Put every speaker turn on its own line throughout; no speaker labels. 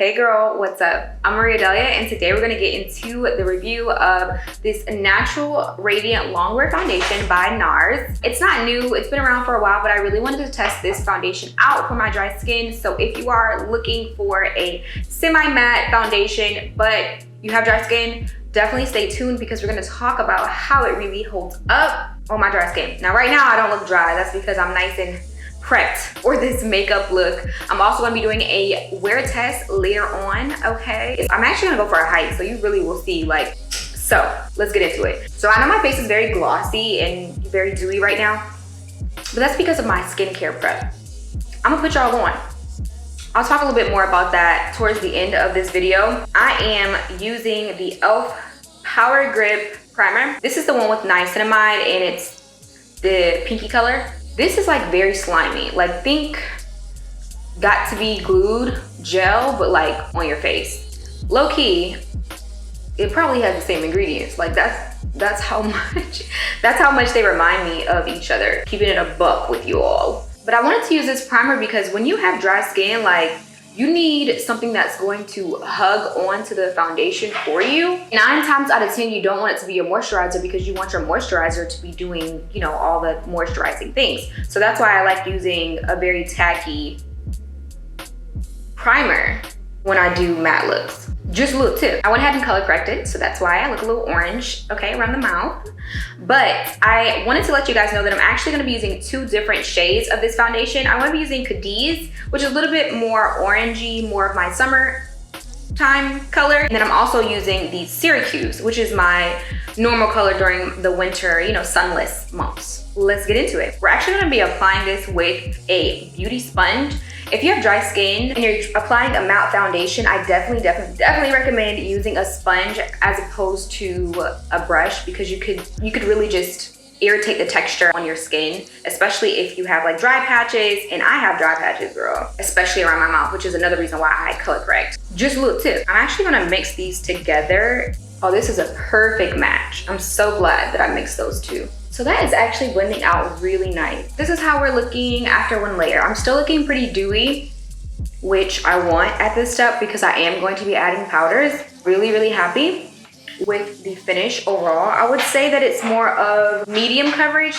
Hey girl, what's up? I'm Maria and today we're gonna get into the review of this Natural Radiant Longwear Foundation by NARS. It's not new, it's been around for a while, but I really wanted to test this foundation out for my dry skin. So if you are looking for a semi-matte foundation, but you have dry skin, definitely stay tuned because we're gonna talk about how it really holds up on my dry skin. Now right now I don't look dry, that's because I'm nice and prepped for this makeup look. I'm also gonna be doing a wear test later on, okay? I'm actually gonna go for a height, so you really will see like, so let's get into it. So I know my face is very glossy and very dewy right now, but that's because of my skincare prep. I'm gonna put y'all on. I'll talk a little bit more about that towards the end of this video. I am using the e.l.f. Power Grip Primer. This is the one with niacinamide and it's the pinky color. This is like very slimy, like think got to be glued gel, but like on your face. Low key, it probably has the same ingredients. Like that's how much they remind me of each other. Keeping it a buck with you all. But I wanted to use this primer because when you have dry skin, like you need something that's going to hug onto the foundation for you. 9 times out of 10, you don't want it to be a moisturizer because you want your moisturizer to be doing, you know, all the moisturizing things. So that's why I like using a very tacky primer when I do matte looks. Just a little tip. I went ahead and color corrected, so that's why I look a little orange, okay, around the mouth. But I wanted to let you guys know that I'm actually gonna be using 2 different shades of this foundation. I'm gonna be using Cadiz, which is a little bit more orangey, more of my summertime color. And then I'm also using the Syracuse, which is my normal color during the winter, you know, sunless months. Let's get into it. We're actually gonna be applying this with a beauty sponge. If you have dry skin and you're applying a matte foundation, I definitely recommend using a sponge as opposed to a brush because you could really just irritate the texture on your skin, especially if you have like dry patches, and I have dry patches, girl, especially around my mouth, which is another reason why I color correct. Just a little tip. I'm actually gonna mix these together. Oh, this is a perfect match. I'm so glad that I mixed those two. So that is actually blending out really nice. This is how we're looking after 1 layer. I'm still looking pretty dewy, which I want at this step because I am going to be adding powders. Really happy with the finish overall. I would say that it's more of medium coverage.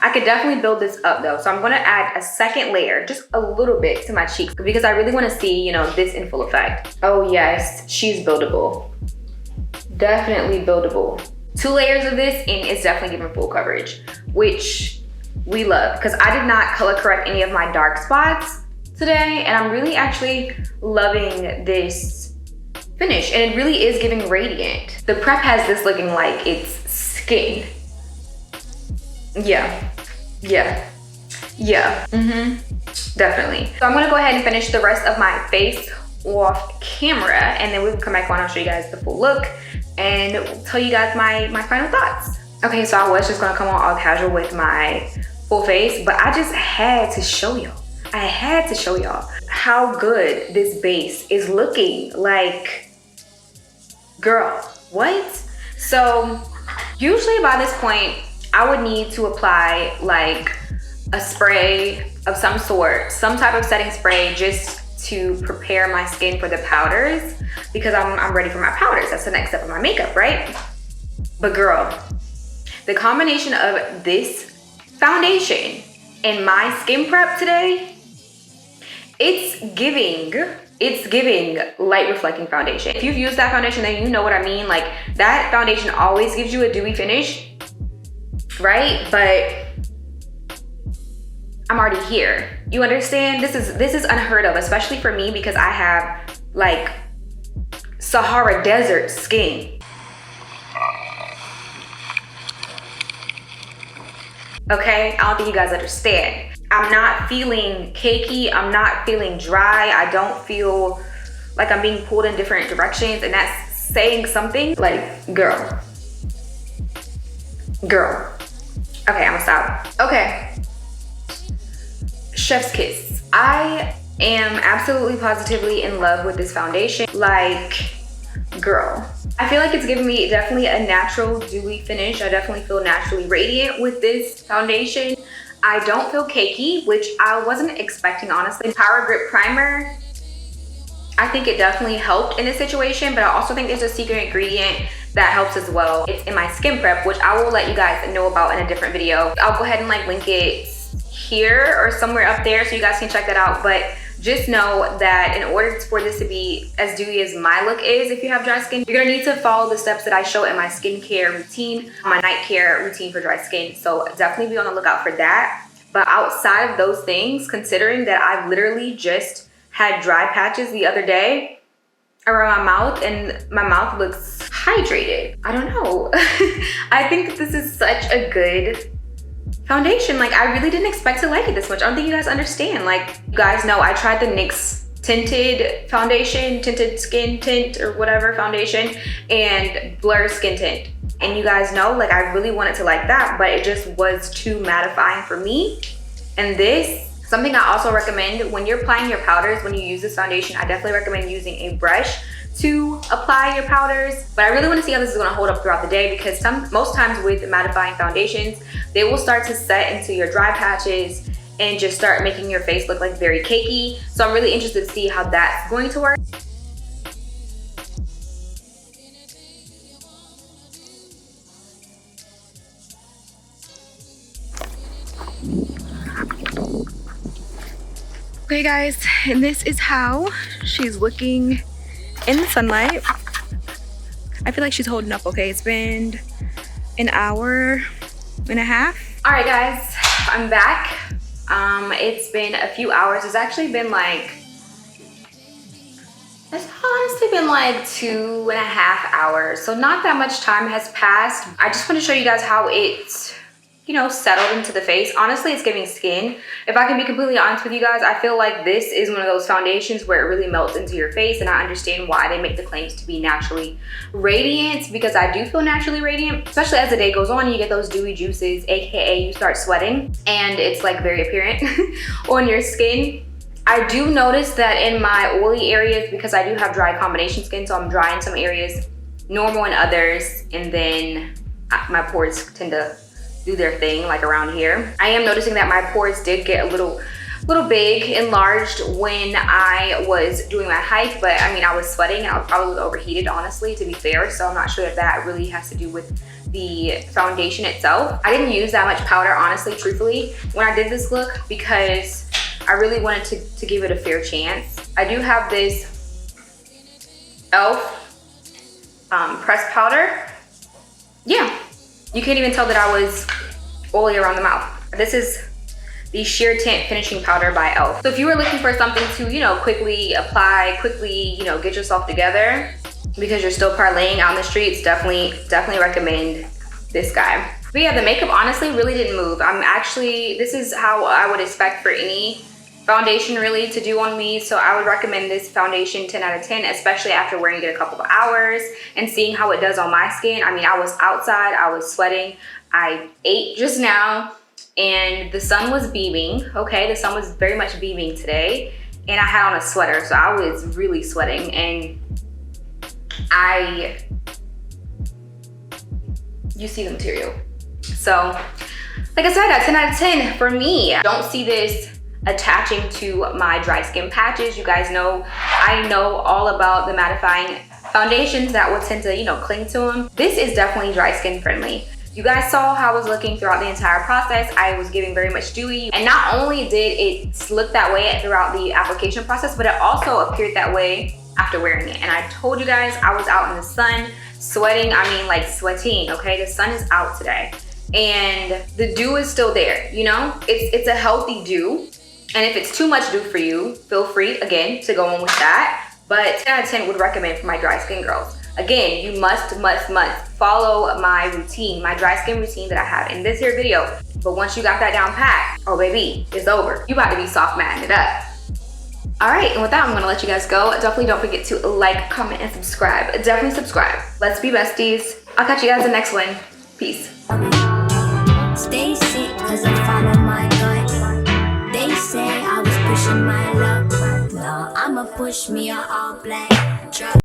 I could definitely build this up though. So I'm gonna add a 2nd layer, just a little bit to my cheeks because I really wanna see, you know, this in full effect. Oh yes, she's buildable. Definitely buildable. 2 layers of this and it's definitely giving full coverage, which we love because I did not color correct any of my dark spots today, and I'm really actually loving this finish, and it really is giving radiant. The prep has this looking like it's skin. Yeah, definitely. So I'm gonna go ahead and finish the rest of my face off camera, and then we can come back on and show you guys the full look and tell you guys my final thoughts. Okay, so I was just gonna come on all casual with my full face, but I just had to show y'all. I had to show y'all how good this base is looking. Like, girl, what? So usually by this point, I would need to apply like a spray of some sort, some type of setting spray just to prepare my skin for the powders because I'm ready for my powders. That's the next step of my makeup, right? But girl, the combination of this foundation and my skin prep today, it's giving light reflecting foundation. If you've used that foundation, then you know what I mean. Like that foundation always gives you a dewy finish, right? But I'm already here. You understand? This is unheard of, especially for me because I have like Sahara Desert skin. Okay, I don't think you guys understand. I'm not feeling cakey, I'm not feeling dry, I don't feel like I'm being pulled in different directions, and that's saying something. Like, girl. Okay, I'm gonna stop. Okay. Chef's kiss. I am absolutely positively in love with this foundation. Like, girl, I feel like it's giving me definitely a natural dewy finish. I definitely feel naturally radiant with this foundation. I don't feel cakey, which I wasn't expecting, honestly. Power Grip Primer, I think it definitely helped in this situation, but I also think there's a secret ingredient that helps as well. It's in my skin prep, which I will let you guys know about in a different video. I'll go ahead and like link it here or somewhere up there so you guys can check that out. But just know that in order for this to be as dewy as my look is, if you have dry skin, you're gonna need to follow the steps that I show in my skincare routine, my night care routine for dry skin. So definitely be on the lookout for that. But outside of those things, considering that I've literally just had dry patches the other day around my mouth and my mouth looks hydrated. I don't know. I think this is such a good foundation. Like, I really didn't expect to like it this much. I don't think you guys understand. Like, you guys know I tried the NYX tinted foundation, tinted skin tint or whatever foundation, and blur skin tint. And you guys know, like, I really wanted to like that, but it just was too mattifying for me. And this, something I also recommend when you're applying your powders, when you use this foundation, I definitely recommend using a brush to apply your powders. But I really want to see how this is going to hold up throughout the day, because most times with mattifying foundations, they will start to set into your dry patches and just start making your face look like very cakey. So I'm really interested to see how that's going to work. Okay guys, and this is how she's looking in the sunlight. I feel like she's holding up okay. It's been an hour and a half. All right guys, I'm back. It's been a few hours. It's actually been like, it's honestly been like 2.5 hours. So not that much time has passed. I just want to show you guys how it, you know, settled into the face. Honestly, it's giving skin. If I can be completely honest with you guys, I feel like this is one of those foundations where it really melts into your face, and I understand why they make the claims to be naturally radiant, because I do feel naturally radiant, especially as the day goes on. You get those dewy juices, aka you start sweating, and it's like very apparent on your skin. I do notice that in my oily areas, because I do have dry combination skin, so I'm dry in some areas, normal in others, and then my pores tend to do their thing like around here. I am noticing that my pores did get a little big, enlarged when I was doing my hike, but I mean, I was sweating and I probably was overheated, honestly, to be fair. So I'm not sure if that really has to do with the foundation itself. I didn't use that much powder, honestly, truthfully, when I did this look, because I really wanted to give it a fair chance. I do have this e.l.f. Pressed powder. Yeah. You can't even tell that I was oily around the mouth. This is the Sheer Tint Finishing Powder by e.l.f. So if you were looking for something to, you know, quickly apply, quickly, you know, get yourself together because you're still parlaying out in the streets, definitely recommend this guy. But yeah, the makeup honestly really didn't move. This is how I would expect for any foundation really to do on me. So I would recommend this foundation 10 out of 10, especially after wearing it a couple of hours and seeing how it does on my skin. I mean, I was outside, I was sweating, I ate just now, and the sun was beaming. Okay, the sun was very much beaming today, and I had on a sweater, so I was really sweating, and you see the material. So like I said, a 10 out of 10 for me. Don't see this attaching to my dry skin patches. You guys know I know all about the mattifying foundations that will tend to, you know, cling to them. This is definitely dry skin friendly. You guys saw how I was looking throughout the entire process. I was giving very much dewy, and not only did it look that way throughout the application process, but it also appeared that way after wearing it. And I told you guys I was out in the sun sweating. I mean, like sweating. Okay, the sun is out today and the dew is still there. You know, it's a healthy dew. And if it's too much dew for you, feel free, again, to go on with that. But 10 out of 10 would recommend for my dry skin girls. Again, you must follow my routine, my dry skin routine that I have in this here video. But once you got that down pat, oh baby, it's over. You about to be soft matting it up. All right, and with that, I'm gonna let you guys go. Definitely don't forget to like, comment, and subscribe. Definitely subscribe. Let's be besties. I'll catch you guys in the next one. Peace.
Stay sick, 'cause I follow my gut. They say I was pushing my luck. No, I'ma push me a all black truck.